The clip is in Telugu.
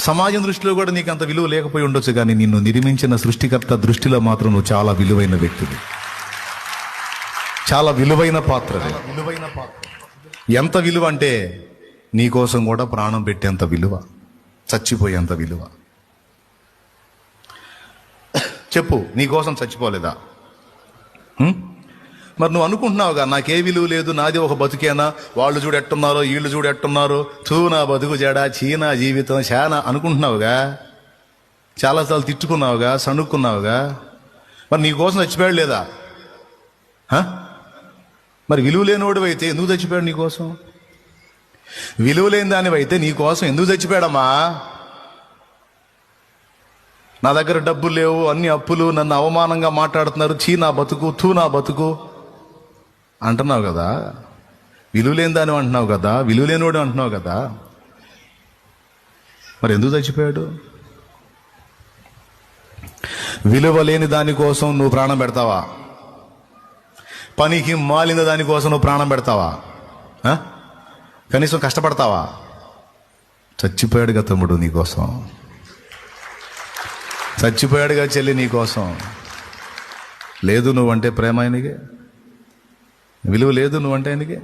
సమాజం దృష్టిలో కూడా నీకు అంత విలువ లేకపోయి ఉండొచ్చు, కానీ నిన్ను నిర్మించిన సృష్టికర్త దృష్టిలో మాత్రం నువ్వు చాలా విలువైన వ్యక్తివి, చాలా విలువైన పాత్ర. ఎంత విలువ అంటే నీకోసం కూడా ప్రాణం పెట్టేంత విలువ, చచ్చిపోయేంత విలువ. చెప్పు, నీకోసం చచ్చిపోలేదా? మరి నువ్వు అనుకుంటున్నావుగా నాకే విలువ లేదు, నాది ఒక బతుకేనా, వాళ్ళు చూడు ఎట్టున్నారో వీళ్ళు చూడు ఎట్టున్నారు, నా బతుకు జడా చీనా జీవితం శానా అనుకుంటున్నావుగా, చాలాసార్లు తిట్టుకున్నావుగా, సణుక్కున్నావుగా. మరి నీకోసం చచ్చిపోయాడు లేదా? మరి విలువ లేనివాడు అయితే ఎందుకు చచ్చిపోయాడు నీకోసం? విలువ లేని దానివైతే నీకోసం ఎందుకు చచ్చిపోయాడమ్మా? నా దగ్గర డబ్బులు లేవు, అన్ని అప్పులు, నన్ను అవమానంగా మాట్లాడుతున్నారు, నా బతుకు నా బతుకు అంటున్నావు కదా, విలువ లేని దాని అంటున్నావు కదా, విలువ లేనివాడు అంటున్నావు కదా, మరి ఎందుకు చచ్చిపోయాడు? విలువ లేని దానికోసం నువ్వు ప్రాణం పెడతావా? పనికి మాలిన దానికోసం నువ్వు ప్రాణం పెడతావా? కనీసం కష్టపడతావా? చచ్చిపోయాడుగా తమ్ముడు నీకోసం, చచ్చిపోయాడుగా చెల్లి నీకోసం. లేదు నువ్వంటే ప్రేమ ఆయనకి, విలువ లేదు నువ్వంటే ఆయనకి.